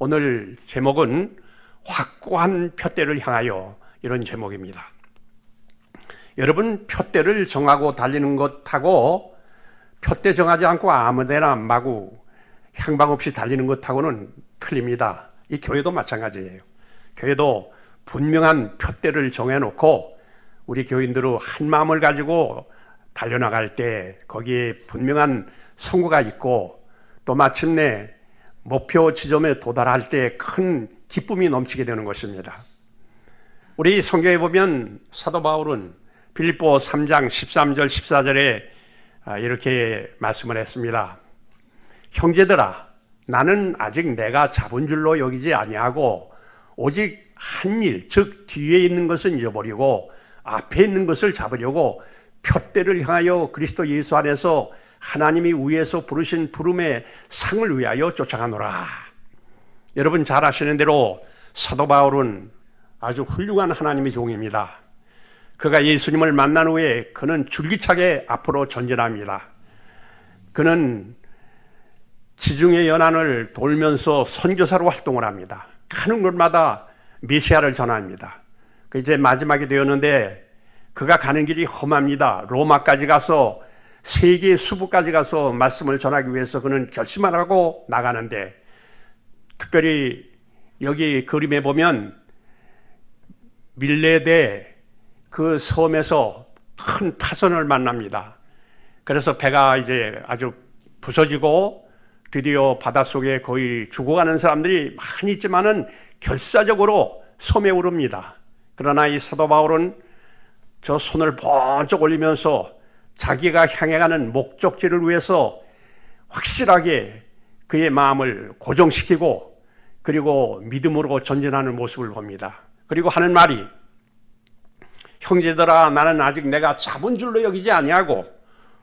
오늘 제목은 확고한 푯대를 향하여, 이런 제목입니다. 여러분, 푯대를 정하고 달리는 것하고 푯대 정하지 않고 아무데나 마구 향방 없이 달리는 것하고는 틀립니다. 이 교회도 마찬가지예요. 교회도 분명한 푯대를 정해놓고 우리 교인들은 한 마음을 가지고 달려나갈 때 거기에 분명한 성과가 있고 또 마침내 목표 지점에 도달할 때 큰 기쁨이 넘치게 되는 것입니다. 우리 성경에 보면 사도 바울은 빌립보 3장 13절 14절에 이렇게 말씀을 했습니다. 형제들아, 나는 아직 내가 잡은 줄로 여기지 아니하고 오직 한 일, 즉 뒤에 있는 것은 잊어버리고 앞에 있는 것을 잡으려고 푯대를 향하여 그리스도 예수 안에서 하나님이 위에서 부르신 부름의 상을 위하여 쫓아가노라. 여러분 잘 아시는 대로 사도 바울은 아주 훌륭한 하나님의 종입니다. 그가 예수님을 만난 후에 그는 줄기차게 앞으로 전진합니다. 그는 지중해 연안을 돌면서 선교사로 활동을 합니다. 가는 곳마다 메시아를 전합니다. 이제 마지막이 되었는데 그가 가는 길이 험합니다. 로마까지 가서 세계 수부까지 가서 말씀을 전하기 위해서 그는 결심을 하고 나가는데, 특별히 여기 그림에 보면 밀레데 그 섬에서 큰 파선을 만납니다. 그래서 배가 이제 아주 부서지고 드디어 바닷속에 거의 죽어가는 사람들이 많이 있지만은 결사적으로 섬에 오릅니다. 그러나 이 사도 바울은 저 손을 번쩍 올리면서 자기가 향해 가는 목적지를 위해서 확실하게 그의 마음을 고정시키고 그리고 믿음으로 전진하는 모습을 봅니다. 그리고 하는 말이, 형제들아, 나는 아직 내가 잡은 줄로 여기지 아니하고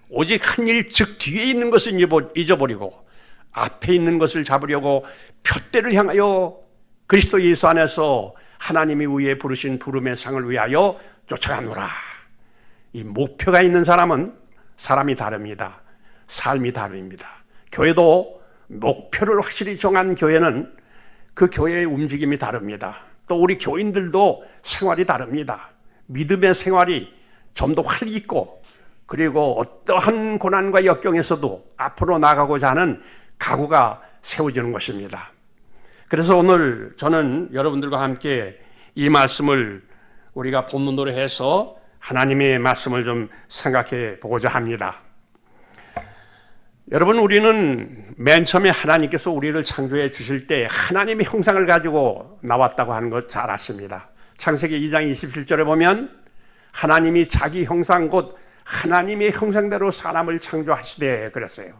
오직 한 일, 즉 뒤에 있는 것은 잊어버리고 앞에 있는 것을 잡으려고 푯대를 향하여 그리스도 예수 안에서 하나님이 위에 부르신 부름의 상을 위하여 쫓아가노라. 이 목표가 있는 사람은 사람이 다릅니다. 삶이 다릅니다. 교회도 목표를 확실히 정한 교회는 그 교회의 움직임이 다릅니다. 또 우리 교인들도 생활이 다릅니다. 믿음의 생활이 좀 더 활기있고 그리고 어떠한 고난과 역경에서도 앞으로 나가고자 하는 각오가 세워지는 것입니다. 그래서 오늘 저는 여러분들과 함께 이 말씀을 우리가 본문으로 해서 하나님의 말씀을 좀 생각해 보고자 합니다. 여러분, 우리는 맨 처음에 하나님께서 우리를 창조해 주실 때 하나님의 형상을 가지고 나왔다고 하는 것 잘 아십니다. 창세기 2장 27절에 보면 하나님이 자기 형상 곧 하나님의 형상대로 사람을 창조하시되 그랬어요.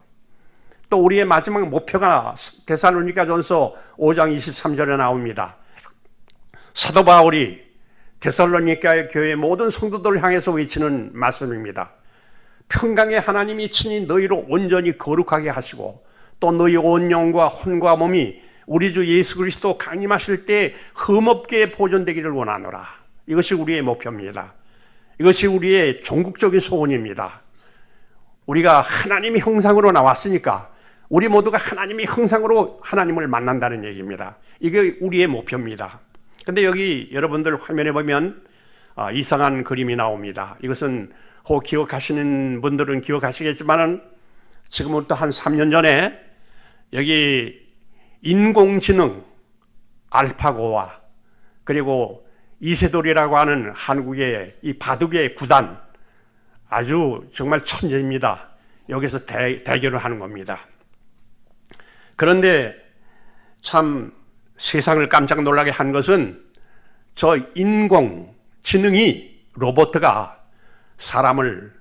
또 우리의 마지막 목표가 데살로니가전서 5장 23절에 나옵니다. 사도 바울이 데살로니가 교회의 모든 성도들을 향해서 외치는 말씀입니다. 평강의 하나님이 친히 너희로 온전히 거룩하게 하시고 또 너희 온 영과 혼과 몸이 우리 주 예수 그리스도 강림하실 때 흠없게 보존되기를 원하노라. 이것이 우리의 목표입니다. 이것이 우리의 종국적인 소원입니다. 우리가 하나님의 형상으로 나왔으니까 우리 모두가 하나님의 형상으로 하나님을 만난다는 얘기입니다. 이게 우리의 목표입니다. 근데 여기 여러분들 화면에 보면 이상한 그림이 나옵니다. 이것은 혹 기억하시는 분들은 기억하시겠지만은 지금부터 한 3년 전에 여기 인공지능 알파고와 그리고 이세돌이라고 하는 한국의 이 바둑의 구단, 아주 정말 천재입니다. 여기서 대결을 하는 겁니다. 그런데 참 세상을 깜짝 놀라게 한 것은 저 인공지능이, 로봇가 사람을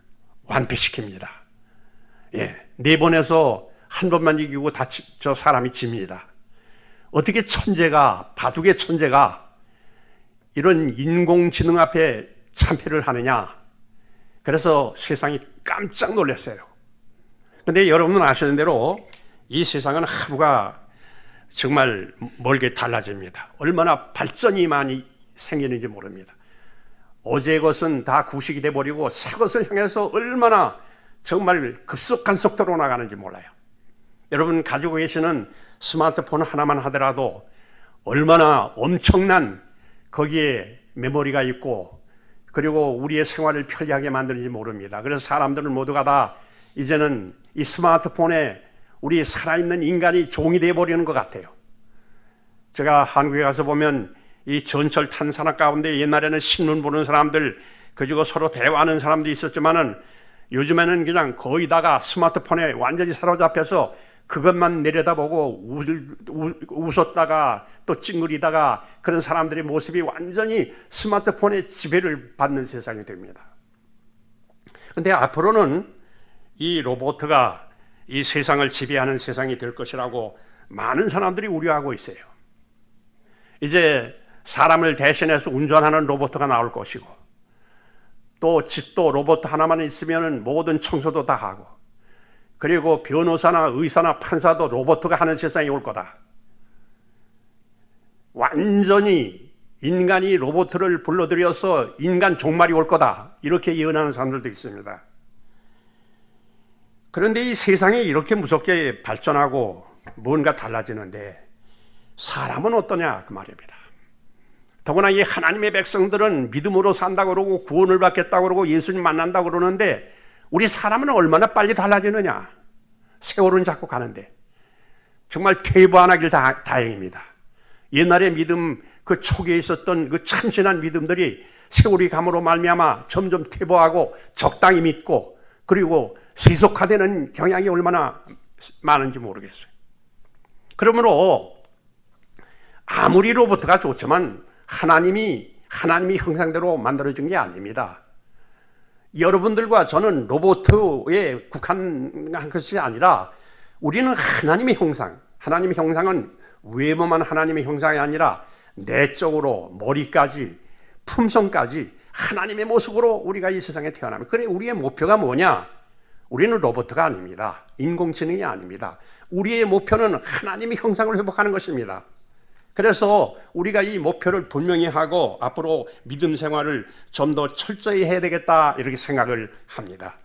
완패시킵니다. 예, 4번에서 한 번만 이기고 저 사람이 집니다. 어떻게 천재가, 바둑의 천재가 이런 인공지능 앞에 참패를 하느냐. 그래서 세상이 깜짝 놀랐어요. 그런데 여러분은 아시는 대로 이 세상은 하루가 정말 멀게 달라집니다. 얼마나 발전이 많이 생기는지 모릅니다. 어제의 것은 다 구식이 돼버리고 새 것을 향해서 얼마나 정말 급속한 속도로 나가는지 몰라요. 여러분 가지고 계시는 스마트폰 하나만 하더라도 얼마나 엄청난 거기에 메모리가 있고 그리고 우리의 생활을 편리하게 만드는지 모릅니다. 그래서 사람들은 모두가 다 이제는 이 스마트폰에 우리 살아있는 인간이 종이 되어버리는 것 같아요. 제가 한국에 가서 보면 이 전철 탄 사람 가운데 옛날에는 신문 보는 사람들 그리고 서로 대화하는 사람도 있었지만은 요즘에는 그냥 거의 다가 스마트폰에 완전히 사로잡혀서 그것만 내려다보고 웃었다가 또 찡그리다가 그런 사람들의 모습이 완전히 스마트폰의 지배를 받는 세상이 됩니다. 그런데 앞으로는 이 로봇가 이 세상을 지배하는 세상이 될 것이라고 많은 사람들이 우려하고 있어요. 이제 사람을 대신해서 운전하는 로봇가 나올 것이고 또 집도 로봇 하나만 있으면 모든 청소도 다 하고 그리고 변호사나 의사나 판사도 로봇가 하는 세상이 올 거다. 완전히 인간이 로봇을 불러들여서 인간 종말이 올 거다. 이렇게 예언하는 사람들도 있습니다. 그런데 이 세상이 이렇게 무섭게 발전하고 뭔가 달라지는데 사람은 어떠냐 그 말입니다. 더구나 이 하나님의 백성들은 믿음으로 산다고 그러고 구원을 받겠다고 그러고 예수님 만난다고 그러는데 우리 사람은 얼마나 빨리 달라지느냐. 세월은 자꾸 가는데 정말 퇴보 안 하길 다행입니다. 옛날의 믿음 그 초기에 있었던 그 참신한 믿음들이 세월이 감으로 말미암아 점점 퇴보하고 적당히 믿고 그리고 세속화되는 경향이 얼마나 많은지 모르겠어요. 그러므로 아무리 로봇가 좋지만 하나님이 형상대로 만들어준 게 아닙니다. 여러분들과 저는 로봇에 국한한 것이 아니라 우리는 하나님의 형상, 하나님의 형상은 외모만 하나님의 형상이 아니라 내적으로 머리까지 품성까지 하나님의 모습으로 우리가 이 세상에 태어납니다. 그래 우리의 목표가 뭐냐? 우리는 로봇가 아닙니다. 인공지능이 아닙니다. 우리의 목표는 하나님의 형상을 회복하는 것입니다. 그래서 우리가 이 목표를 분명히 하고 앞으로 믿음 생활을 좀 더 철저히 해야 되겠다 이렇게 생각을 합니다.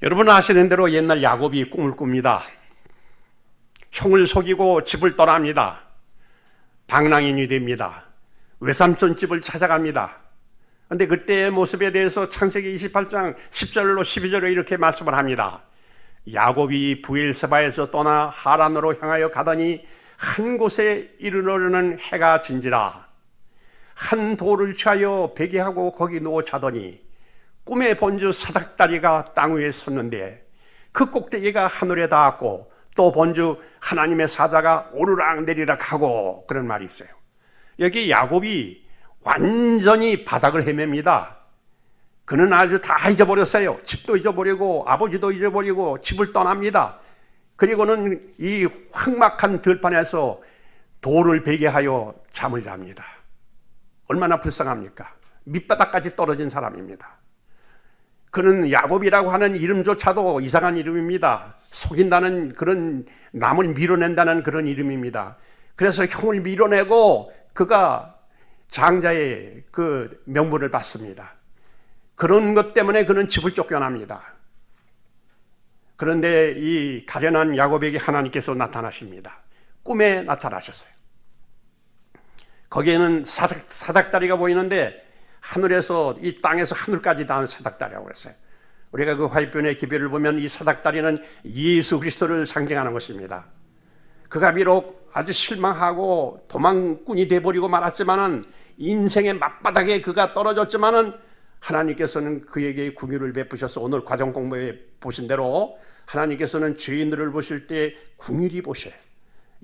여러분 아시는 대로 옛날 야곱이 꿈을 꿉니다. 형을 속이고 집을 떠납니다. 방랑인이 됩니다. 외삼촌 집을 찾아갑니다. 그런데 그때의 모습에 대해서 창세기 28장 10절로 12절에 이렇게 말씀을 합니다. 야곱이 브엘세바에서 떠나 하란으로 향하여 가더니 한 곳에 이르러는 해가 진지라 한 돌을 취하여 베개하고 거기 누워 자더니 꿈에 본주 사닥다리가 땅 위에 섰는데 그 꼭대기가 하늘에 닿았고 또 본주 하나님의 사자가 오르락 내리락 하고 그런 말이 있어요. 여기 야곱이 완전히 바닥을 헤맵니다. 그는 아주 다 잊어버렸어요. 집도 잊어버리고 아버지도 잊어버리고 집을 떠납니다. 그리고는 이 황막한 들판에서 돌을 베개하여 잠을 잡니다. 얼마나 불쌍합니까? 밑바닥까지 떨어진 사람입니다. 그는 야곱이라고 하는 이름조차도 이상한 이름입니다. 속인다는 그런 남을 밀어낸다는 그런 이름입니다. 그래서 형을 밀어내고 그가 장자의 그 명분을 받습니다. 그런 것 때문에 그는 집을 쫓겨납니다. 그런데 이 가련한 야곱에게 하나님께서 나타나십니다. 꿈에 나타나셨어요. 거기에는 사닥다리가 보이는데 하늘에서 이 땅에서 하늘까지 닿은 사닥다리라고 했어요. 우리가 그 화이변의 기별을 보면 이 사닥다리는 예수 그리스도를 상징하는 것입니다. 그가 비록 아주 실망하고 도망꾼이 돼버리고 말았지만은 인생의 맞바닥에 그가 떨어졌지만은 하나님께서는 그에게 긍휼을 베푸셔서 오늘 과정 공부에 보신 대로 하나님께서는 죄인들을 보실 때 긍휼히 보셔요.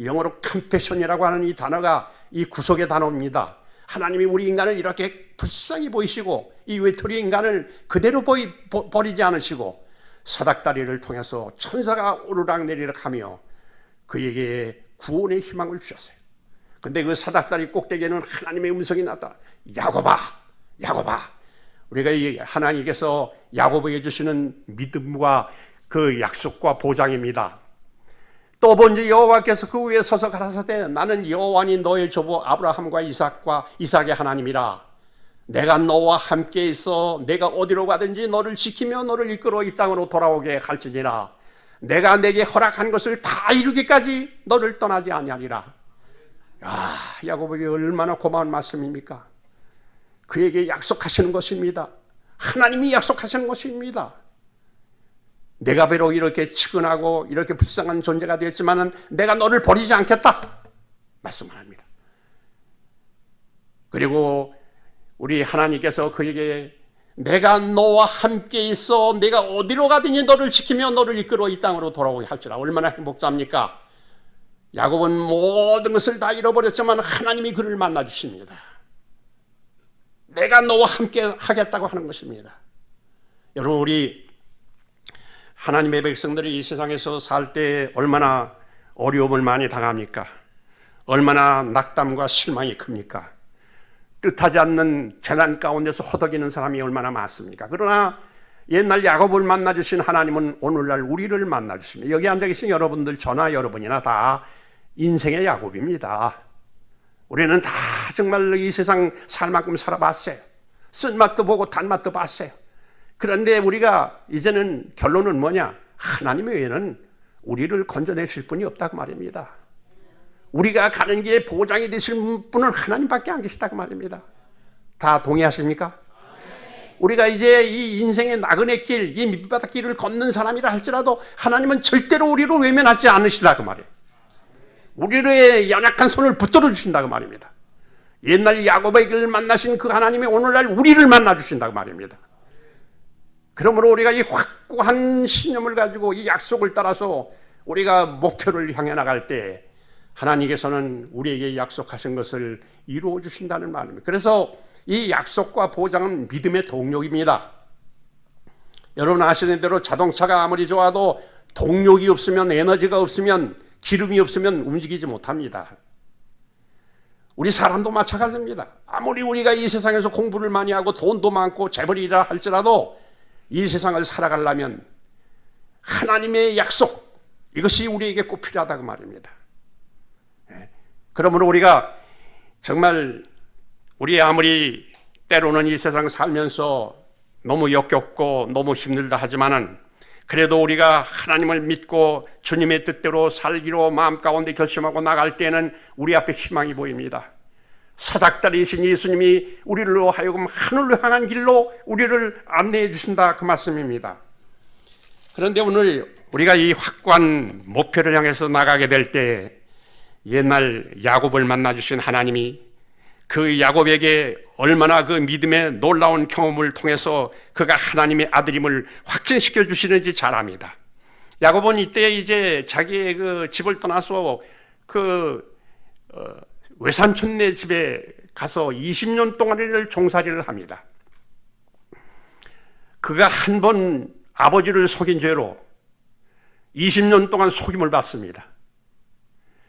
영어로 컴패션이라고 하는 이 단어가 이 구속의 단어입니다. 하나님이 우리 인간을 이렇게 불쌍히 보이시고 이 외톨이 인간을 그대로 버리지 않으시고 사닥다리를 통해서 천사가 오르락 내리락 하며 그에게 구원의 희망을 주셨어요. 근데 그 사닥다리 꼭대기에는 하나님의 음성이 나타나 야곱아 야곱아. 우리가 이 하나님께서 야곱에게 주시는 믿음과 그 약속과 보장입니다. 또 본주 여호와께서 그 위에 서서 가라사대 나는 여호와니 너의 조부 아브라함과 이삭의 하나님이라. 내가 너와 함께 있어 내가 어디로 가든지 너를 지키며 너를 이끌어 이 땅으로 돌아오게 할지니라. 내가 내게 허락한 것을 다 이루기까지 너를 떠나지 아니하리라. 야, 야곱에게 얼마나 고마운 말씀입니까? 그에게 약속하시는 것입니다. 하나님이 약속하시는 것입니다. 내가 비록 이렇게 치근하고 이렇게 불쌍한 존재가 되었지만 내가 너를 버리지 않겠다 말씀을 합니다. 그리고 우리 하나님께서 그에게 내가 너와 함께 있어 내가 어디로 가든지 너를 지키며 너를 이끌어 이 땅으로 돌아오게 할지라. 얼마나 행복합니까? 야곱은 모든 것을 다 잃어버렸지만 하나님이 그를 만나 주십니다. 내가 너와 함께 하겠다고 하는 것입니다. 여러분, 우리 하나님의 백성들이 이 세상에서 살 때 얼마나 어려움을 많이 당합니까? 얼마나 낙담과 실망이 큽니까? 뜻하지 않는 재난 가운데서 허덕이는 사람이 얼마나 많습니까? 그러나 옛날 야곱을 만나주신 하나님은 오늘날 우리를 만나주십니다. 여기 앉아 계신 여러분들, 저나 여러분이나 다 인생의 야곱입니다. 우리는 다 정말 이 세상 살 만큼 살아봤어요. 쓴맛도 보고 단맛도 봤어요. 그런데 우리가 이제는 결론은 뭐냐? 하나님 외에는 우리를 건져내실 분이 없다고 말입니다. 우리가 가는 길에 보장이 되실 분은 하나님밖에 안 계시다고 말입니다. 다 동의하십니까? 우리가 이제 이 인생의 나그네 길, 이 밑바닥 길을 걷는 사람이라 할지라도 하나님은 절대로 우리를 외면하지 않으시다고 말이에요. 우리의 연약한 손을 붙들어 주신다고 말입니다. 옛날 야곱의 길을 만나신 그 하나님이 오늘날 우리를 만나 주신다고 말입니다. 그러므로 우리가 이 확고한 신념을 가지고 이 약속을 따라서 우리가 목표를 향해 나갈 때 하나님께서는 우리에게 약속하신 것을 이루어 주신다는 말입니다. 그래서 이 약속과 보장은 믿음의 동력입니다. 여러분 아시는 대로 자동차가 아무리 좋아도 동력이 없으면, 에너지가 없으면, 기름이 없으면 움직이지 못합니다. 우리 사람도 마찬가지입니다. 아무리 우리가 이 세상에서 공부를 많이 하고 돈도 많고 재벌이라 할지라도 이 세상을 살아가려면 하나님의 약속, 이것이 우리에게 꼭 필요하다고 말입니다. 그러므로 우리가 정말 우리 아무리 때로는 이 세상 살면서 너무 역겹고 너무 힘들다 하지만은 그래도 우리가 하나님을 믿고 주님의 뜻대로 살기로 마음 가운데 결심하고 나갈 때는 우리 앞에 희망이 보입니다. 사닥다리이신 예수님이 우리로 하여금 하늘로 향한 길로 우리를 안내해 주신다, 그 말씀입니다. 그런데 오늘 우리가 이 확고한 목표를 향해서 나가게 될 때 옛날 야곱을 만나 주신 하나님이 그 야곱에게 얼마나 그 믿음의 놀라운 경험을 통해서 그가 하나님의 아들임을 확증시켜 주시는지 잘 압니다. 야곱은 이때 이제 자기의 그 집을 떠나서 외삼촌네 집에 가서 20년 동안을 종살이를 합니다. 그가 한 번 아버지를 속인 죄로 20년 동안 속임을 받습니다.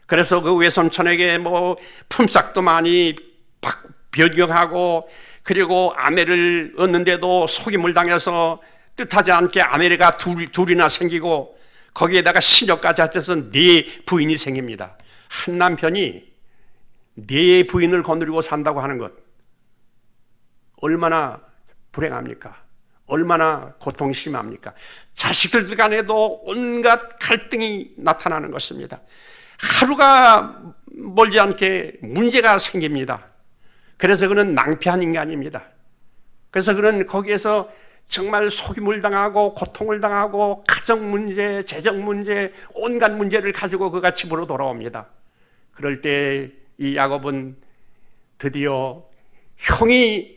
그래서 그 외삼촌에게 뭐 품삯도 많이 변경하고, 그리고 아내를 얻는데도 속임을 당해서 뜻하지 않게 아내가 둘이나 생기고, 거기에다가 시녀까지 하셔서 4 부인이 생깁니다. 한 남편이 4 부인을 거느리고 산다고 하는 것, 얼마나 불행합니까? 얼마나 고통이 심합니까? 자식들 간에도 온갖 갈등이 나타나는 것입니다. 하루가 멀지 않게 문제가 생깁니다. 그래서 그는 낭패한 인간입니다. 그래서 그는 거기에서 정말 속임을 당하고 고통을 당하고 가정 문제, 재정 문제, 온갖 문제를 가지고 그가 집으로 돌아옵니다. 그럴 때 이 야곱은 드디어 형이,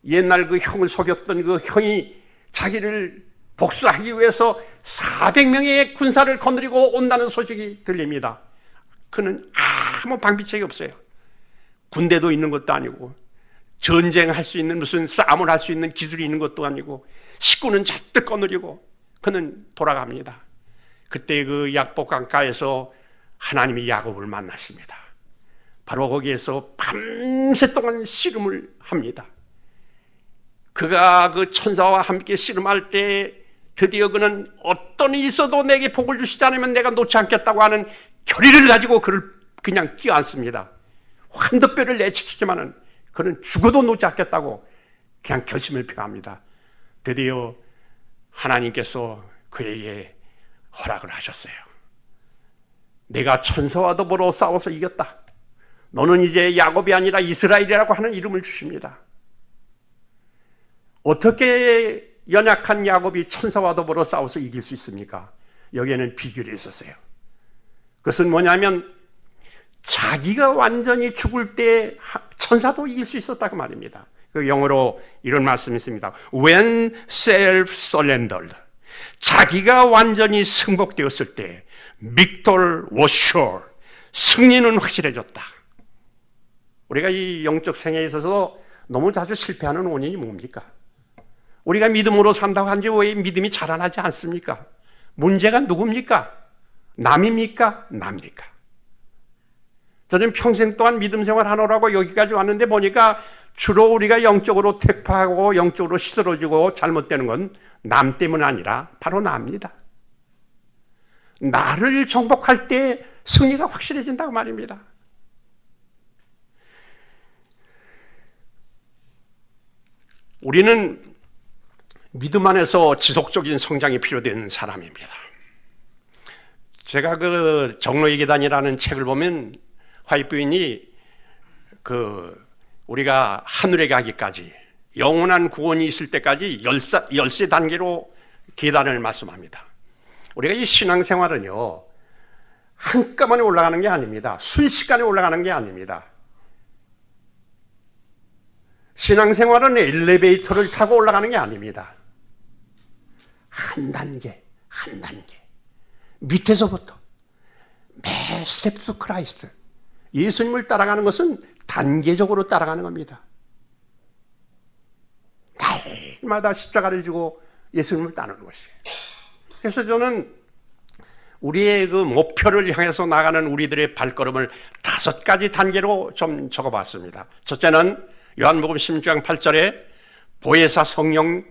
옛날 그 형을 속였던 그 형이 자기를 복수하기 위해서 400명의 군사를 거느리고 온다는 소식이 들립니다. 그는 아무 방비책이 없어요. 군대도 있는 것도 아니고, 전쟁할 수 있는 무슨 싸움을 할 수 있는 기술이 있는 것도 아니고, 식구는 잔뜩 거느리고 그는 돌아갑니다. 그때 그 약복 강가에서 하나님이 야곱을 만났습니다. 바로 거기에서 밤새 동안 씨름을 합니다. 그가 그 천사와 함께 씨름할 때 드디어 그는 어떤 일이 있어도 내게 복을 주시지 않으면 내가 놓지 않겠다고 하는 결의를 가지고 그를 그냥 끼어앉습니다. 환도뼈를 내치지만은 그는 죽어도 놓지 않겠다고 그냥 결심을 표합니다. 드디어 하나님께서 그에게 허락을 하셨어요. 내가 천사와 더불어 싸워서 이겼다. 너는 이제 야곱이 아니라 이스라엘이라고 하는 이름을 주십니다. 어떻게 연약한 야곱이 천사와 더불어 싸워서 이길 수 있습니까? 여기에는 비결이 있었어요. 그것은 뭐냐면 자기가 완전히 죽을 때 천사도 이길 수 있었다고 말입니다. 그 영어로 이런 말씀이 있습니다. When self-surrendered. 자기가 완전히 승복되었을 때 victor was sure. 승리는 확실해졌다. 우리가 이 영적 생애에 있어서 너무 자주 실패하는 원인이 뭡니까? 우리가 믿음으로 산다고 한지 왜 믿음이 자라나지 않습니까? 문제가 누굽니까? 남입니까? 납니까? 저는 평생 동안 믿음 생활 하느라고 여기까지 왔는데 보니까 주로 우리가 영적으로 퇴파하고 영적으로 시들어지고 잘못되는 건 남 때문 아니라 바로 나입니다. 나를 정복할 때 승리가 확실해진다고 말입니다. 우리는 믿음 안에서 지속적인 성장이 필요된 사람입니다. 제가 그 정로의 계단이라는 책을 보면 화이트 부인이 우리가 하늘에 가기까지 영원한 구원이 있을 때까지 13단계로 계단을 말씀합니다. 우리가 이 신앙생활은요, 한꺼번에 올라가는 게 아닙니다. 순식간에 올라가는 게 아닙니다. 신앙생활은 엘리베이터를 타고 올라가는 게 아닙니다. 한 단계, 한 단계. 밑에서부터 매 스텝 투 크라이스트. 예수님을 따라가는 것은 단계적으로 따라가는 겁니다. 날마다 십자가를 지고 예수님을 따르는 것이에요. 그래서 저는 우리의 그 목표를 향해서 나가는 우리들의 발걸음을 5가지 단계로 좀 적어봤습니다. 첫째는 요한복음 16장 8절에 보혜사 성령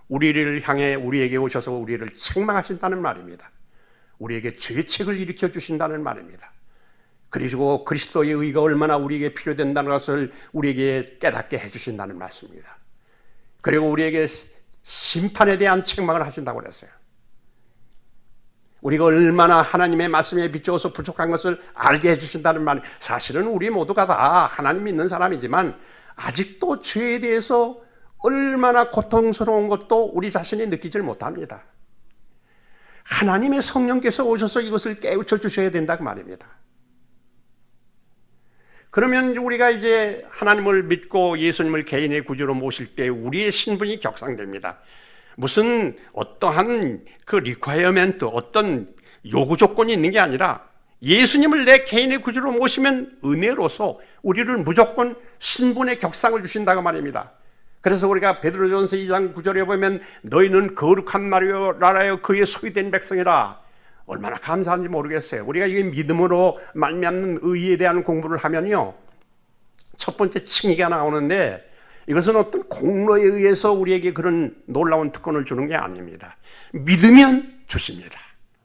우리를 향해 우리에게 오셔서 우리를 책망하신다는 말입니다. 우리에게 죄책을 일으켜 주신다는 말입니다. 그리고 그리스도의 의가 얼마나 우리에게 필요된다는 것을 우리에게 깨닫게 해주신다는 말씀입니다. 그리고 우리에게 심판에 대한 책망을 하신다고 그랬어요. 우리가 얼마나 하나님의 말씀에 비추어서 부족한 것을 알게 해주신다는 말. 사실은 우리 모두가 다 하나님 믿는 사람이지만 아직도 죄에 대해서 얼마나 고통스러운 것도 우리 자신이 느끼질 못합니다. 하나님의 성령께서 오셔서 이것을 깨우쳐 주셔야 된다고 말입니다. 그러면 우리가 이제 하나님을 믿고 예수님을 개인의 구주로 모실 때 우리의 신분이 격상됩니다. 무슨 어떠한 그 리퀘어멘트, 어떤 요구 조건이 있는 게 아니라 예수님을 내 개인의 구주로 모시면 은혜로서 우리를 무조건 신분의 격상을 주신다고 말입니다. 그래서 우리가 베드로전서 2장 9절에 보면 너희는 거룩한 나라여 그의 소유된 백성이라. 얼마나 감사한지 모르겠어요. 우리가 이게 믿음으로 말미암는 의에 대한 공부를 하면요, 첫 번째 칭의가 나오는데 이것은 어떤 공로에 의해서 우리에게 그런 놀라운 특권을 주는 게 아닙니다. 믿으면 주십니다.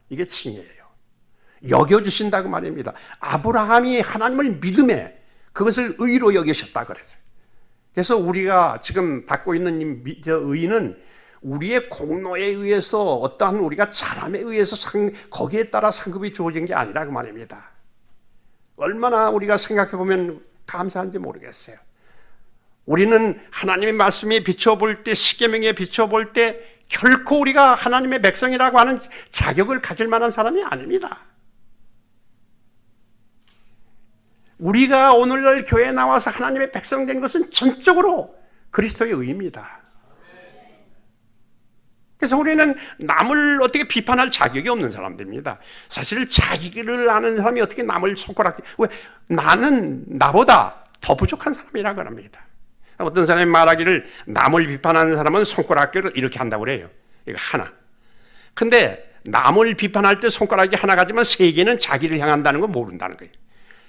이게 칭의예요. 여겨주신다고 말입니다. 아브라함이 하나님을 믿음에 그것을 의로 여기셨다 그랬어요. 그래서 우리가 지금 받고 있는 의는 우리의 공로에 의해서 어떠한 우리가 잘함에 의해서 거기에 따라 상급이 주어진 게 아니라 그 말입니다. 얼마나 우리가 생각해 보면 감사한지 모르겠어요. 우리는 하나님의 말씀에 비춰볼 때, 십계명에 비춰볼 때 결코 우리가 하나님의 백성이라고 하는 자격을 가질 만한 사람이 아닙니다. 우리가 오늘날 교회에 나와서 하나님의 백성 된 것은 전적으로 그리스도의 의입니다. 그래서 우리는 남을 어떻게 비판할 자격이 없는 사람들입니다. 사실 자기를 아는 사람이 어떻게 남을 손가락, 왜? 나는 나보다 더 부족한 사람이라고 합니다. 어떤 사람이 말하기를 남을 비판하는 사람은 손가락을 이렇게 한다고 그래요. 이거 하나. 근데 남을 비판할 때 손가락이 하나가지만 3개는 자기를 향한다는 건 모른다는 거예요.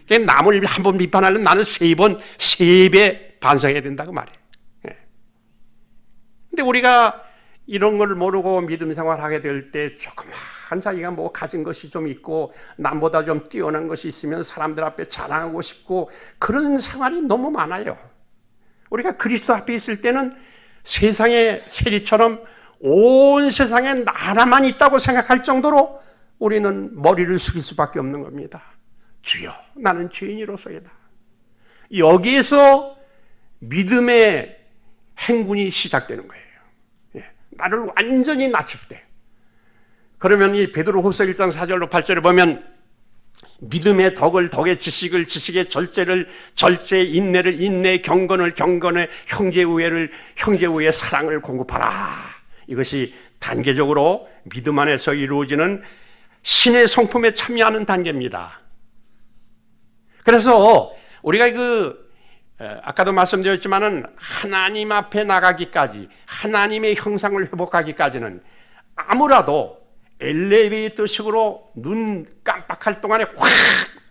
그러니까 남을 한 번 비판하려면 나는 3번, 3배 반성해야 된다고 말해요. 근데 우리가 이런 걸 모르고 믿음 생활하게 될 때 조그만 자기가 뭐 가진 것이 좀 있고 남보다 좀 뛰어난 것이 있으면 사람들 앞에 자랑하고 싶고 그런 생활이 너무 많아요. 우리가 그리스도 앞에 있을 때는 세상의 세리처럼 온 세상에 하나만 있다고 생각할 정도로 우리는 머리를 숙일 수밖에 없는 겁니다. 주여, 나는 죄인이로소이다. 여기에서 믿음의 행군이 시작되는 거예요. 나를 완전히 낮출 때. 그러면 이 베드로후서 1장 4절로 8절에 보면 믿음의 덕을 덕의 지식을 지식의 절제를 절제, 인내를 인내, 경건을 경건에, 형제 우애를 형제 우애의 사랑을 공급하라. 이것이 단계적으로 믿음 안에서 이루어지는 신의 성품에 참여하는 단계입니다. 그래서 우리가 아까도 말씀드렸지만은 하나님 앞에 나가기까지, 하나님의 형상을 회복하기까지는 아무라도 엘리베이터식으로 눈 깜빡할 동안에 확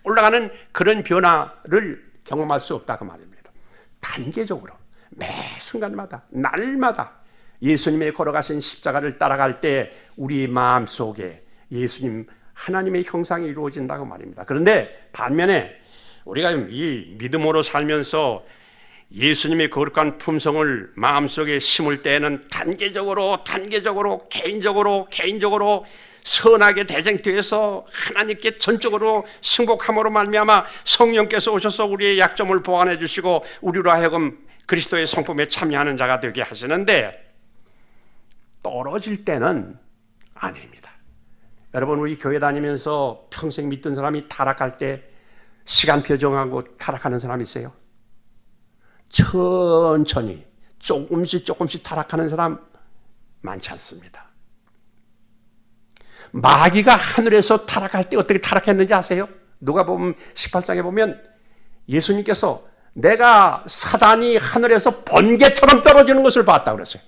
올라가는 그런 변화를 경험할 수 없다고 말입니다. 단계적으로 매 순간마다, 날마다 예수님의 걸어가신 십자가를 따라갈 때 우리 마음속에 예수님, 하나님의 형상이 이루어진다고 말입니다. 그런데 반면에 우리가 이 믿음으로 살면서 예수님의 거룩한 품성을 마음속에 심을 때에는 단계적으로 개인적으로 선하게 대쟁투해서 하나님께 전적으로 승복함으로 말미암아 성령께서 오셔서 우리의 약점을 보완해 주시고 우리로 하여금 그리스도의 성품에 참여하는 자가 되게 하시는데, 떨어질 때는 아닙니다. 여러분, 우리 교회 다니면서 평생 믿던 사람이 타락할 때 시간표 정하고 타락하는 사람 있어요? 천천히 조금씩 타락하는 사람 많지 않습니다. 마귀가 하늘에서 타락할 때 어떻게 타락했는지 아세요? 누가복음 18장에 보면 예수님께서 내가 사단이 하늘에서 번개처럼 떨어지는 것을 봤다고 그랬어요.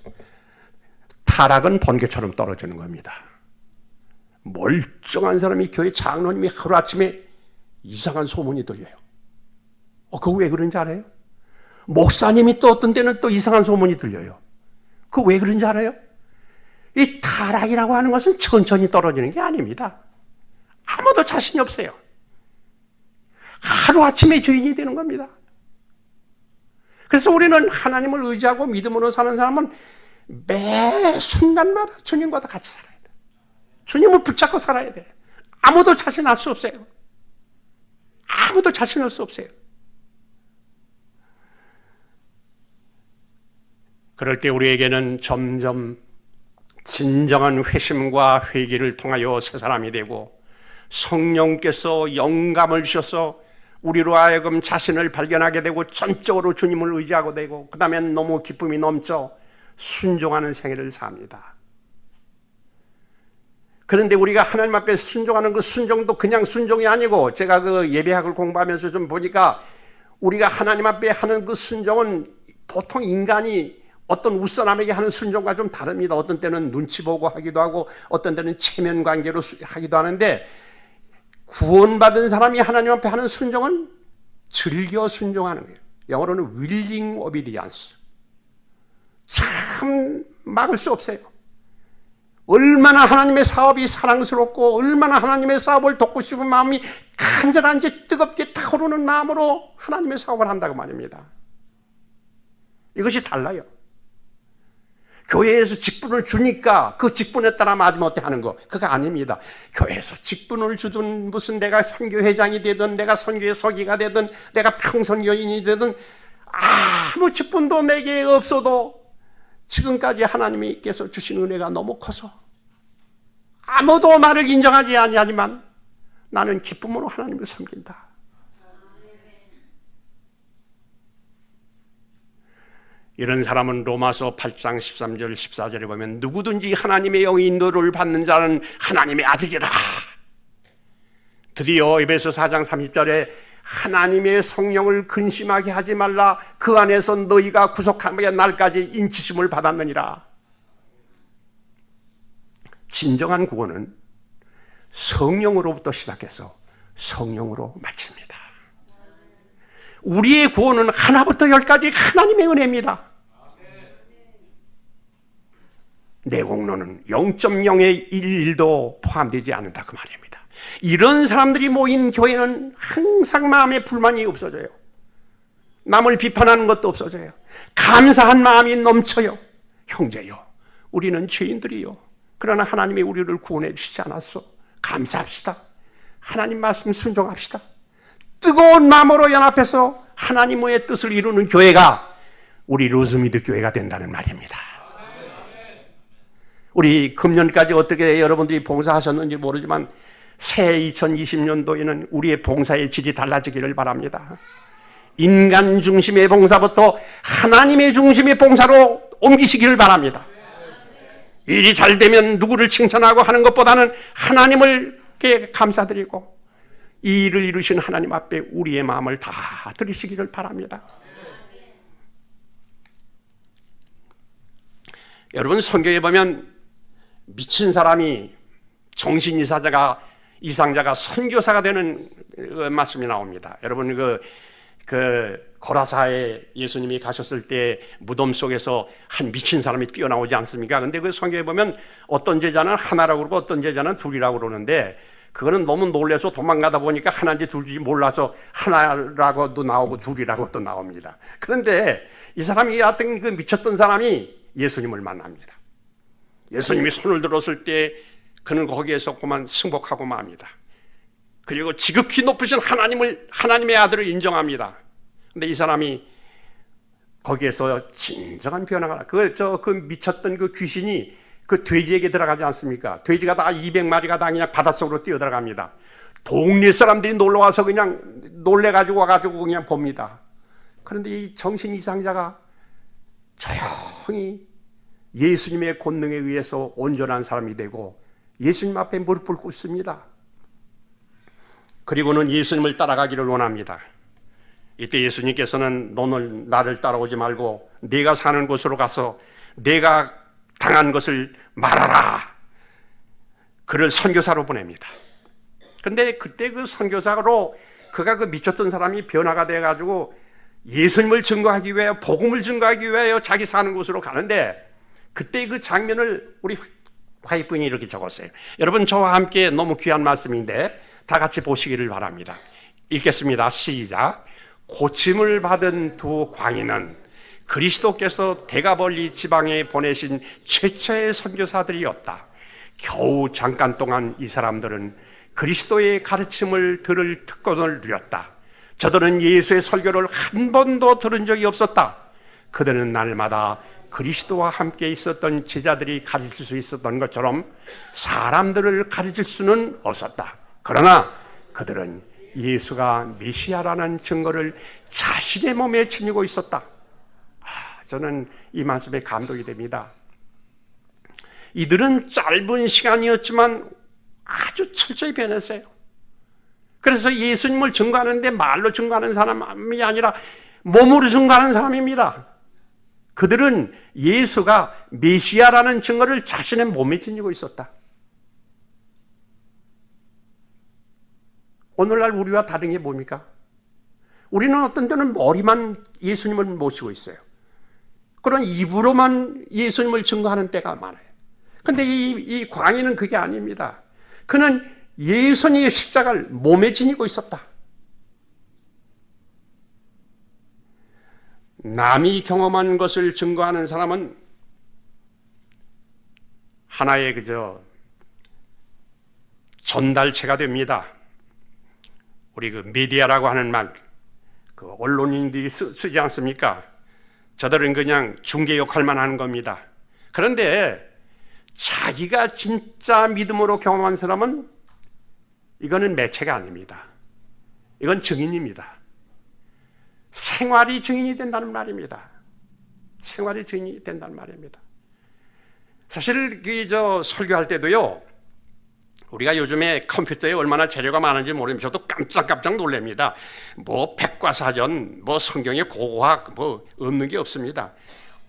타락은 번개처럼 떨어지는 겁니다. 멀쩡한 사람이 교회 장로님이 하루아침에 이상한 소문이 들려요. 그거 왜 그런지 알아요? 목사님이 또 어떤 때는 또 이상한 소문이 들려요. 그거 왜 그런지 알아요? 이 타락이라고 하는 것은 천천히 떨어지는 게 아닙니다. 아무도 자신이 없어요. 하루아침에 죄인이 되는 겁니다. 그래서 우리는 하나님을 의지하고 믿음으로 사는 사람은 매 순간마다 주님과 다 같이 살아야 돼. 주님을 붙잡고 살아야 돼. 아무도 자신할 수 없어요. 아무도 자신할 수 없어요. 그럴 때 우리에게는 점점 진정한 회심과 회개를 통하여 새 사람이 되고 성령께서 영감을 주셔서 우리로 하여금 자신을 발견하게 되고 전적으로 주님을 의지하고 되고 그 다음에 너무 기쁨이 넘쳐 순종하는 생애를 삽니다. 그런데 우리가 하나님 앞에 순종하는 그 순종도 그냥 순종이 아니고, 제가 그 예배학을 공부하면서 좀 보니까 우리가 하나님 앞에 하는 그 순종은 보통 인간이 어떤 윗사람에게 하는 순종과 좀 다릅니다. 어떤 때는 눈치 보고 하기도 하고 어떤 때는 체면 관계로 하기도 하는데, 구원받은 사람이 하나님 앞에 하는 순종은 즐겨 순종하는 거예요. 영어로는 willing obedience. 참 막을 수 없어요. 얼마나 하나님의 사업이 사랑스럽고 얼마나 하나님의 사업을 돕고 싶은 마음이 간절한지 뜨겁게 타오르는 마음으로 하나님의 사업을 한다고 말입니다. 이것이 달라요. 교회에서 직분을 주니까 그 직분에 따라 마지못해 하는 거, 그거 아닙니다. 교회에서 직분을 주든 무슨 내가 선교회장이 되든 내가 선교의 서기가 되든 내가 평선교인이 되든 아무 직분도 내게 없어도 지금까지 하나님께서 주신 은혜가 너무 커서 아무도 나를 인정하지 아니하지만 나는 기쁨으로 하나님을 섬긴다. 이런 사람은 로마서 8장 13절 14절에 보면 누구든지 하나님의 영의 인도를 받는 자는 하나님의 아들이라. 드디어 에베소 4장 30절에 하나님의 성령을 근심하게 하지 말라. 그 안에서 너희가 구속함의 날까지 인치심을 받았느니라. 진정한 구원은 성령으로부터 시작해서 성령으로 마칩니다. 우리의 구원은 하나부터 열까지 하나님의 은혜입니다. 내공로는 0.0의 1도 포함되지 않는다 그 말입니다. 이런 사람들이 모인 교회는 항상 마음에 불만이 없어져요. 남을 비판하는 것도 없어져요. 감사한 마음이 넘쳐요. 형제요, 우리는 죄인들이요, 그러나 하나님이 우리를 구원해 주시지 않았어. 감사합시다. 하나님 말씀 순종합시다. 뜨거운 마음으로 연합해서 하나님의 뜻을 이루는 교회가 우리 로즈미드 교회가 된다는 말입니다. 우리 금년까지 어떻게 여러분들이 봉사하셨는지 모르지만 새 2020년도에는 우리의 봉사의 질이 달라지기를 바랍니다. 인간 중심의 봉사부터 하나님의 중심의 봉사로 옮기시기를 바랍니다. 일이 잘 되면 누구를 칭찬하고 하는 것보다는 하나님을 감사드리고 이 일을 이루신 하나님 앞에 우리의 마음을 다 드리시기를 바랍니다. 여러분, 성경에 보면 미친 사람이 이상자가 선교사가 되는 말씀이 나옵니다. 여러분, 고라사에 예수님이 가셨을 때 무덤 속에서 한 미친 사람이 뛰어나오지 않습니까? 근데 그 성경에 보면 어떤 제자는 하나라고 그러고 어떤 제자는 둘이라고 그러는데 그거는 너무 놀라서 도망가다 보니까 하나인지 둘인지 몰라서 하나라고도 나오고 둘이라고도 나옵니다. 그런데 이 사람이 하여튼 그 미쳤던 사람이 예수님을 만납니다. 예수님이 손을 들었을 때 그는 거기에서 그만 승복하고 맙니다. 그리고 지극히 높으신 하나님의 아들을 인정합니다. 근데 이 사람이 거기에서 진정한 변화가 그 미쳤던 그 귀신이 그 돼지에게 들어가지 않습니까? 돼지가 다 200마리가 다 그냥 바닷속으로 뛰어 들어갑니다. 동네 사람들이 놀러와서 그냥 놀래가지고 와가지고 그냥 봅니다. 그런데 이 정신 이상자가 조용히 예수님의 권능에 의해서 온전한 사람이 되고 예수님 앞에 무릎을 꿇습니다. 그리고는 예수님을 따라가기를 원합니다. 이때 예수님께서는 너는 나를 따라오지 말고 네가 사는 곳으로 가서 네가 당한 것을 말하라. 그를 선교사로 보냅니다. 근데 그때 그 선교사로 그가 그 미쳤던 사람이 변화가 돼가지고 예수님을 증거하기 위하여 복음을 증거하기 위하여 자기 사는 곳으로 가는데 그때 그 장면을 우리 화이트분이 이렇게 적었어요. 여러분, 저와 함께 너무 귀한 말씀인데 다 같이 보시기를 바랍니다. 읽겠습니다. 시작. 고침을 받은 두 광인은 그리스도께서 대가벌리 지방에 보내신 최초의 선교사들이었다. 겨우 잠깐 동안 이 사람들은 그리스도의 가르침을 들을 특권을 누렸다. 저들은 예수의 설교를 한 번도 들은 적이 없었다. 그들은 날마다 그리스도와 함께 있었던 제자들이 가르칠 수 있었던 것처럼 사람들을 가르칠 수는 없었다. 그러나 그들은 예수가 메시아라는 증거를 자신의 몸에 지니고 있었다. 저는 이 말씀에 감동이 됩니다. 이들은 짧은 시간이었지만 아주 철저히 변했어요. 그래서 예수님을 증거하는데 말로 증거하는 사람이 아니라 몸으로 증거하는 사람입니다. 그들은 예수가 메시아라는 증거를 자신의 몸에 지니고 있었다. 오늘날 우리와 다른 게 뭡니까? 우리는 어떤 때는 머리만 예수님을 모시고 있어요. 그런 입으로만 예수님을 증거하는 때가 많아요. 그런데 이 광인은 그게 아닙니다. 그는 예수님의 십자가를 몸에 지니고 있었다. 남이 경험한 것을 증거하는 사람은 하나의 전달체가 됩니다. 우리 그 미디어라고 하는 말, 그 언론인들이 쓰지 않습니까? 저들은 그냥 중개 역할만 하는 겁니다. 그런데 자기가 진짜 믿음으로 경험한 사람은 이거는 매체가 아닙니다. 이건 증인입니다. 생활이 증인이 된다는 말입니다. 생활이 증인이 된다는 말입니다. 사실 설교할 때도요, 우리가 요즘에 컴퓨터에 얼마나 재료가 많은지 모르면 저도 깜짝 놀랍니다. 뭐 백과사전, 뭐 성경의 고고학, 뭐 없는 게 없습니다.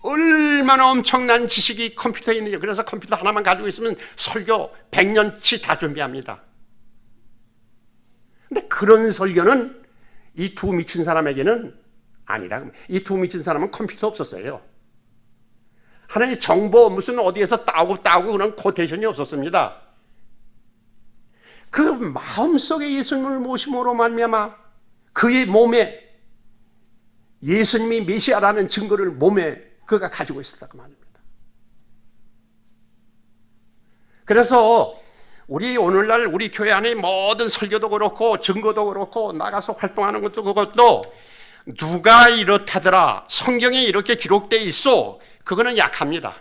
얼마나 엄청난 지식이 컴퓨터에 있는지. 그래서 컴퓨터 하나만 가지고 있으면 설교 100년치 다 준비합니다. 근데 그런 설교는 이 두 미친 사람에게는 아니라, 이 두 미친 사람은 컴퓨터 없었어요. 하나의 정보 무슨 어디에서 따오고 그런 코테이션이 없었습니다. 그 마음속에 예수님을 모심으로 말미암아 그의 몸에 예수님이 메시아라는 증거를 몸에 그가 가지고 있었다 그 말입니다. 그래서 우리 오늘날 우리 교회 안에 모든 설교도 그렇고 증거도 그렇고 나가서 활동하는 것도 그것도 누가 이렇다더라, 성경에 이렇게 기록되어 있어, 그거는 약합니다.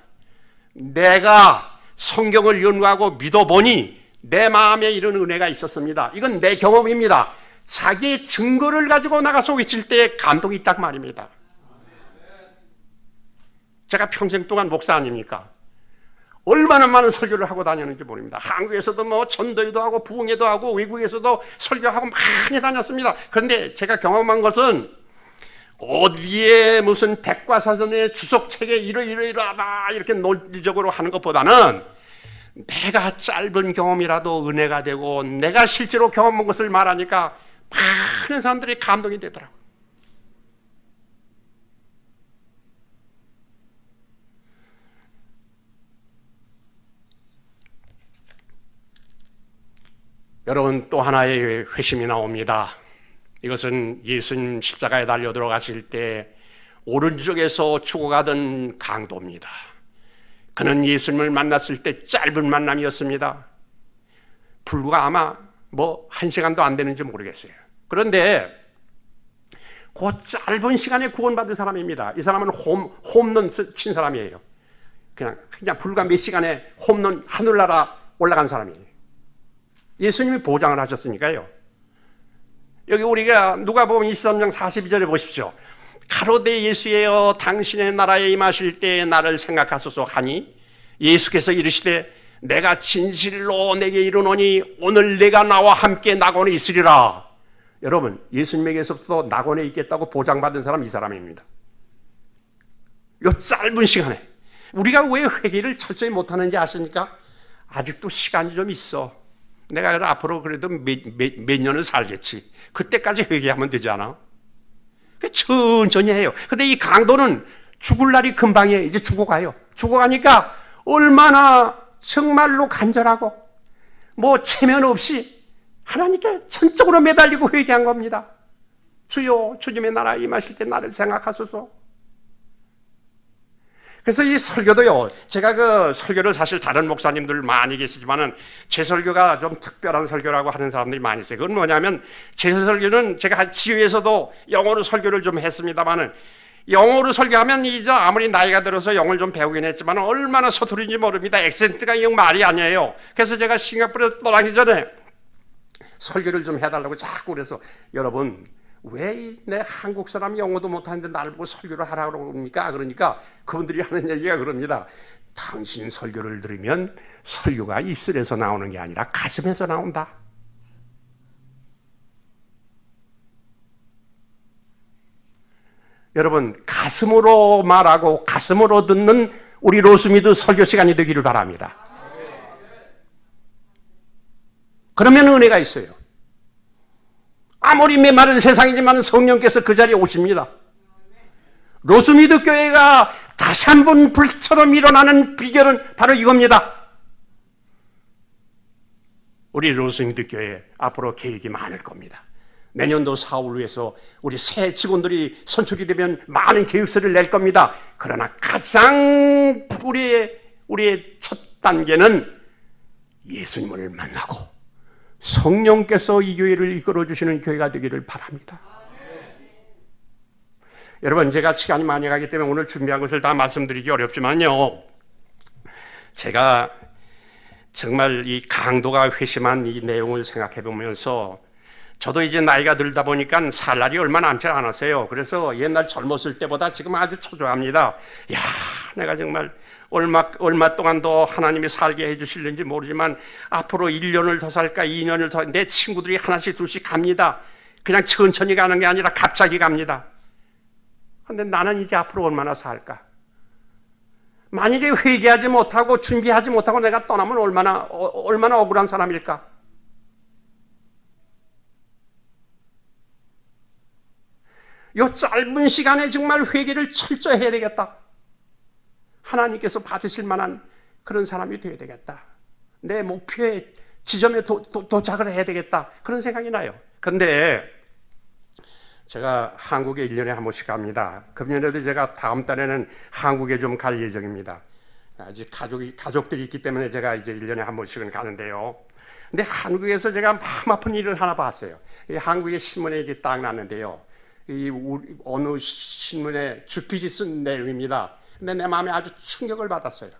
내가 성경을 연구하고 믿어보니 내 마음에 이런 은혜가 있었습니다. 이건 내 경험입니다. 자기의 증거를 가지고 나가서 외칠 때 감동이 있단 말입니다. 제가 평생 동안 목사 아닙니까? 얼마나 많은 설교를 하고 다녔는지 모릅니다. 한국에서도 뭐 전도회도 하고 부흥회도 하고 외국에서도 설교하고 많이 다녔습니다. 그런데 제가 경험한 것은 어디에 무슨 백과사전의 주석책에 이러이러하다 이렇게 논리적으로 하는 것보다는 내가 짧은 경험이라도 은혜가 되고 내가 실제로 경험한 것을 말하니까 많은 사람들이 감동이 되더라고요. 여러분, 또 하나의 회심이 나옵니다. 이것은 예수님 십자가에 달려 들어가실 때 오른쪽에서 죽어가던 강도입니다. 그는 예수님을 만났을 때 짧은 만남이었습니다. 불과 아마 뭐 1시간도 안 되는지 모르겠어요. 그런데 그 짧은 시간에 구원받은 사람입니다. 이 사람은 홈런 친 사람이에요. 그냥 불과 몇 시간에 홈런 하늘나라 올라간 사람이에요. 예수님이 보장을 하셨으니까요. 여기 우리가 누가복음 23장 42절에 보십시오. 가로되 예수여, 당신의 나라에 임하실 때 나를 생각하소서 하니 예수께서 이르시되 내가 진실로 내게 이르노니 오늘 내가 나와 함께 낙원에 있으리라. 여러분, 예수님에게서부터 낙원에 있겠다고 보장받은 사람 이 사람입니다. 이 짧은 시간에 우리가 왜 회개를 철저히 못하는지 아십니까? 아직도 시간이 좀 있어. 내가 앞으로 그래도 몇 년을 살겠지. 그때까지 회개하면 되지 않아? 천천히 해요. 근데 이 강도는 죽을 날이 금방이에요. 이제 죽어가요. 죽어가니까 얼마나 정말로 간절하고 뭐 체면 없이 하나님께 전적으로 매달리고 회개한 겁니다. 주여, 주님의 나라에 임하실 때 나를 생각하소서. 그래서 이 설교도요, 제가 그 설교를 사실 다른 목사님들 많이 계시지만은 제 설교가 좀 특별한 설교라고 하는 사람들이 많이 있어요. 그건 뭐냐면 제 설교는 제가 지휘에서도 영어로 설교를 좀 했습니다만은 영어로 설교하면 이제 아무리 나이가 들어서 영어를 좀 배우긴 했지만 얼마나 서투른지 모릅니다. 액센트가 영 말이 아니에요. 그래서 제가 싱가포르에 떠나기 전에 설교를 좀 해달라고 자꾸 그래서 여러분, 왜 내 한국 사람이 영어도 못하는데 나를 보고 설교를 하라고 그럽니까? 그러니까 그분들이 하는 얘기가 그럽니다. 당신 설교를 들으면 설교가 입술에서 나오는 게 아니라 가슴에서 나온다. 여러분, 가슴으로 말하고 가슴으로 듣는 우리 로스미드 설교 시간이 되기를 바랍니다. 그러면 은혜가 있어요. 아무리 메마른 세상이지만 성령께서 그 자리에 오십니다. 로스미드 교회가 다시 한번 불처럼 일어나는 비결은 바로 이겁니다. 우리 로스미드 교회 앞으로 계획이 많을 겁니다. 내년도 사업을 위해서 우리 새 직원들이 선출이 되면 많은 계획서를 낼 겁니다. 그러나 가장 우리의 첫 단계는 예수님을 만나고 성령께서 이 교회를 이끌어 주시는 교회가 되기를 바랍니다. 여러분, 제가 시간이 많이 가기 때문에 오늘 준비한 것을 다 말씀드리기 어렵지만요, 제가 정말 이 강도가 회심한 이 내용을 생각해 보면서 저도 이제 나이가 들다 보니까 살 날이 얼마 남지 않았어요. 그래서 옛날 젊었을 때보다 지금 아주 초조합니다. 야, 내가 정말 얼마 동안 더 하나님이 살게 해주실는지 모르지만 앞으로 1년을 더 살까 2년을 더, 내 친구들이 하나씩 둘씩 갑니다. 그냥 천천히 가는 게 아니라 갑자기 갑니다. 그런데 나는 이제 앞으로 얼마나 살까? 만일에 회개하지 못하고 준비하지 못하고 내가 떠나면 얼마나 억울한 사람일까? 이 짧은 시간에 정말 회개를 철저히 해야 되겠다. 하나님께서 받으실 만한 그런 사람이 되어야 되겠다. 내 목표의 지점에 도착을 해야 되겠다. 그런 생각이 나요. 그런데 제가 한국에 1년에 한 번씩 갑니다. 금년에도 제가 다음 달에는 한국에 좀 갈 예정입니다. 아직 가족들이 있기 때문에 제가 이제 1년에 한 번씩은 가는데요. 근데 한국에서 제가 마음 아픈 일을 하나 봤어요. 이 한국의 신문에 이게 딱 났는데요. 어느 신문에 주필이 쓴 내용입니다. 근데 내 마음에 아주 충격을 받았어요.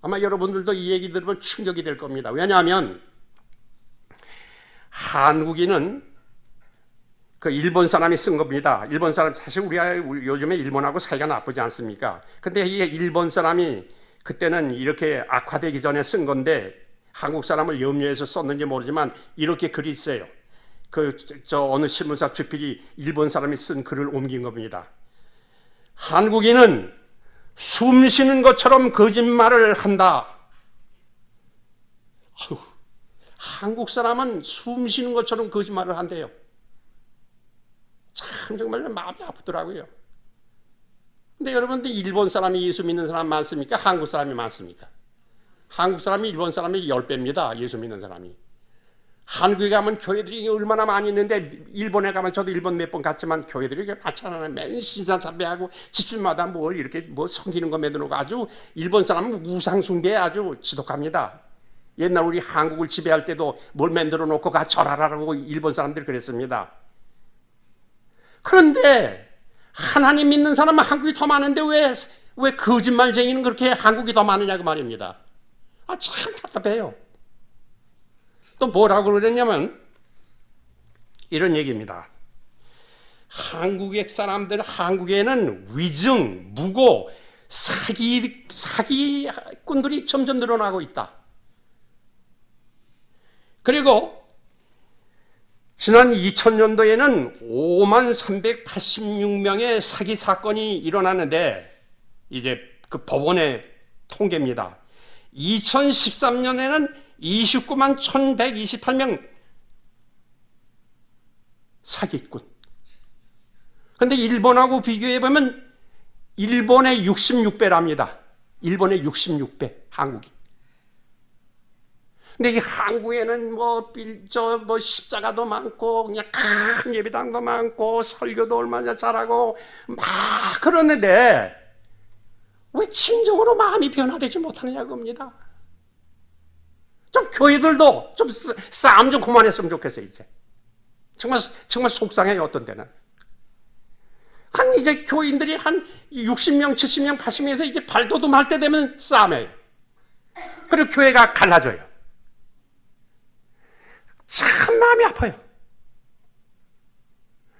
아마 여러분들도 이 얘기 들으면 충격이 될 겁니다. 왜냐하면 한국인은 그 일본 사람이 쓴 겁니다. 일본 사람, 사실 우리가 요즘에 일본하고 사이가 나쁘지 않습니까? 근데 이게 일본 사람이 그때는 이렇게 악화되기 전에 쓴 건데 한국 사람을 염려해서 썼는지 모르지만 이렇게 글이 있어요. 어느 신문사 주필이 일본 사람이 쓴 글을 옮긴 겁니다. 한국인은 숨 쉬는 것처럼 거짓말을 한다. 한국 사람은 숨 쉬는 것처럼 거짓말을 한대요. 참 정말 마음이 아프더라고요. 근데 여러분들 일본 사람이 예수 믿는 사람 많습니까? 한국 사람이 많습니까? 한국 사람이 일본 사람이 10배입니다. 예수 믿는 사람이. 한국에 가면 교회들이 얼마나 많이 있는데 일본에 가면 저도 일본 몇 번 갔지만 교회들이 많잖아요. 맨 신사참배하고 집집마다 뭘 이렇게 뭐 섬기는 거 만들어놓고 아주 일본 사람은 우상숭배에 아주 지독합니다. 옛날 우리 한국을 지배할 때도 뭘 만들어 놓고 가 절하라고 일본 사람들이 그랬습니다. 그런데 하나님 믿는 사람은 한국이 더 많은데 왜 거짓말쟁이는 그렇게 한국이 더 많으냐고 말입니다. 참 답답해요. 또 뭐라고 그러냐면 이런 얘기입니다. 한국의 사람들, 한국에는 위증, 무고, 사기꾼들이 점점 늘어나고 있다. 그리고 지난 2000년도에는 5만 386명의 사기 사건이 일어났는데 이제 그 법원의 통계입니다. 2013년에는 29만 1128명 사기꾼. 그런데 일본하고 비교해보면 일본의 66배랍니다. 일본의 66배, 한국이. 근데 이 한국에는 십자가도 많고, 그냥 큰 예배당도 많고, 설교도 얼마나 잘하고, 막 그러는데, 왜 진정으로 마음이 변화되지 못하느냐고 합니다. 좀 교회들도 좀 싸움 좀 그만했으면 좋겠어요, 이제. 정말 속상해요, 어떤 때는. 이제 교인들이 한 60명, 70명, 80명에서 이제 발돋움할 때 되면 싸움이에요. 그리고 교회가 갈라져요. 참 마음이 아파요.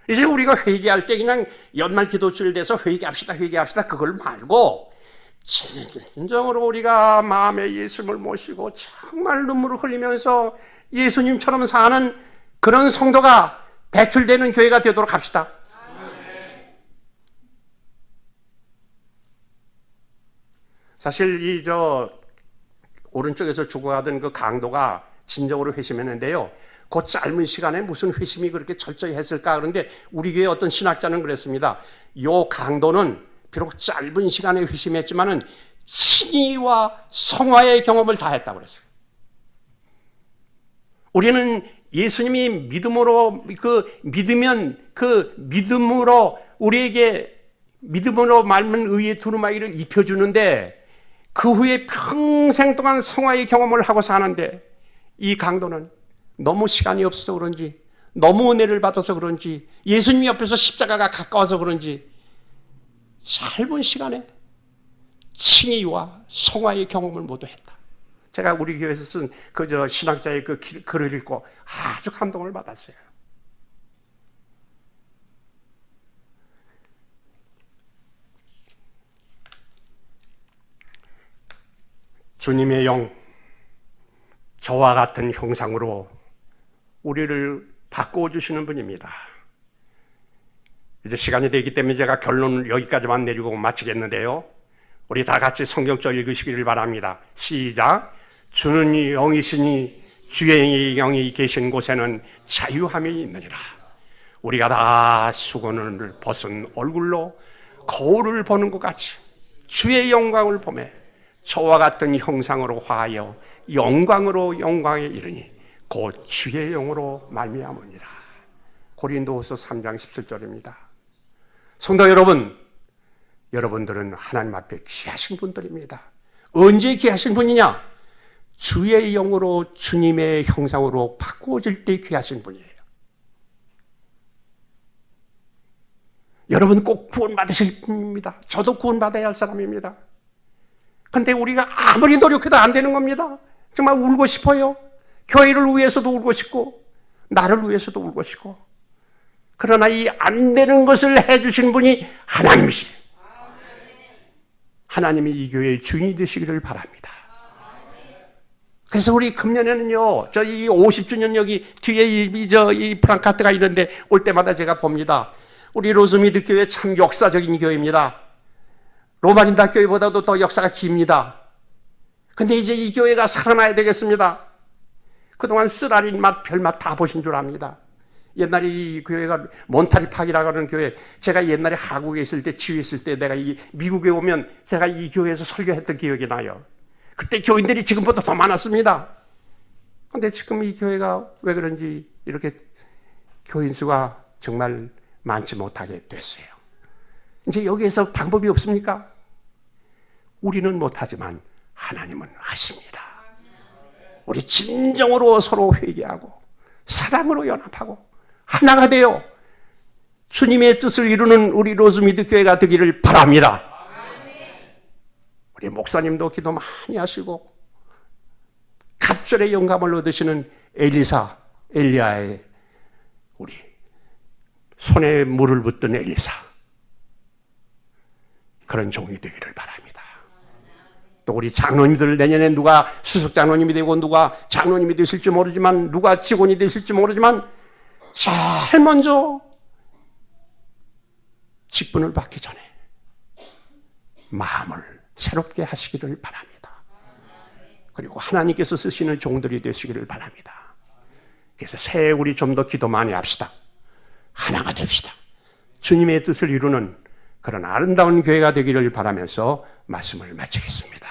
이제 우리가 회개할 때 그냥 연말 기도주일 돼서 회개합시다 그걸 말고 진정으로 우리가 마음에 예수님을 모시고 정말 눈물을 흘리면서 예수님처럼 사는 그런 성도가 배출되는 교회가 되도록 합시다. 사실 오른쪽에서 죽어가던 그 강도가 진정으로 회심했는데요. 그 짧은 시간에 무슨 회심이 그렇게 철저히 했을까? 그런데 우리 교회 어떤 신학자는 그랬습니다. 이 강도는 비록 짧은 시간에 회심했지만은 칭의와 성화의 경험을 다 했다고 그랬어요. 우리는 예수님이 믿음으로 우리에게 믿음으로 말면 의의 두루마기를 입혀주는데 그 후에 평생 동안 성화의 경험을 하고 사는데 이 강도는 너무 시간이 없어서 그런지 너무 은혜를 받아서 그런지 예수님 옆에서 십자가가 가까워서 그런지 짧은 시간에 칭의와 성화의 경험을 모두 했다. 제가 우리 교회에서 쓴 신학자의 그 글을 읽고 아주 감동을 받았어요. 주님의 영, 저와 같은 형상으로 우리를 바꾸어 주시는 분입니다. 이제 시간이 되기 때문에 제가 결론을 여기까지만 내리고 마치겠는데요. 우리 다 같이 성경절 읽으시기를 바랍니다. 시작. 주는 영이시니 주의 영이 계신 곳에는 자유함이 있느니라. 우리가 다 수건을 벗은 얼굴로 거울을 보는 것 같이 주의 영광을 보매 저와 같은 형상으로 화하여 영광으로 영광에 이르니 곧 주의 영으로 말미암으니라. 고린도후서 3장 17절입니다. 성도 여러분, 여러분들은 하나님 앞에 귀하신 분들입니다. 언제 귀하신 분이냐? 주의 영으로 주님의 형상으로 바꾸어질 때 귀하신 분이에요. 여러분 꼭 구원받으실 분입니다. 저도 구원받아야 할 사람입니다. 근데 우리가 아무리 노력해도 안 되는 겁니다. 정말 울고 싶어요. 교회를 위해서도 울고 싶고 나를 위해서도 울고 싶고. 그러나 이 안 되는 것을 해주신 분이 하나님이시에요. 하나님이 이 교회의 주인이 되시기를 바랍니다. 그래서 우리 금년에는요, 저 이 50주년 여기 뒤에 이 프랑카트가 있는데 올 때마다 제가 봅니다. 우리 로즈미드 교회 참 역사적인 교회입니다. 로마린다 교회보다도 더 역사가 깁니다. 근데 이제 이 교회가 살아나야 되겠습니다. 그동안 쓰라린 맛, 별맛 다 보신 줄 압니다. 옛날에 이 교회가 몬타리 팍이라고 하는 교회, 제가 옛날에 한국에 있을 때, 지휘했을 때 내가 이 미국에 오면 제가 이 교회에서 설교했던 기억이 나요. 그때 교인들이 지금보다 더 많았습니다. 근데 지금 이 교회가 왜 그런지 이렇게 교인 수가 정말 많지 못하게 됐어요. 이제 여기에서 방법이 없습니까? 우리는 못하지만 하나님은 하십니다. 우리 진정으로 서로 회개하고 사랑으로 연합하고 하나가 되어 주님의 뜻을 이루는 우리 로즈미드 교회가 되기를 바랍니다. 우리 목사님도 기도 많이 하시고 갑절의 영감을 얻으시는 엘리야의 우리 손에 물을 붓던 엘리사, 그런 종이 되기를 바랍니다. 또 우리 장로님들, 내년에 누가 수석 장로님이 되고 누가 장로님이 되실지 모르지만 누가 직원이 되실지 모르지만 제일 먼저 직분을 받기 전에 마음을 새롭게 하시기를 바랍니다. 그리고 하나님께서 쓰시는 종들이 되시기를 바랍니다. 그래서 새해 우리 좀 더 기도 많이 합시다. 하나가 됩시다. 주님의 뜻을 이루는 그런 아름다운 교회가 되기를 바라면서 말씀을 마치겠습니다.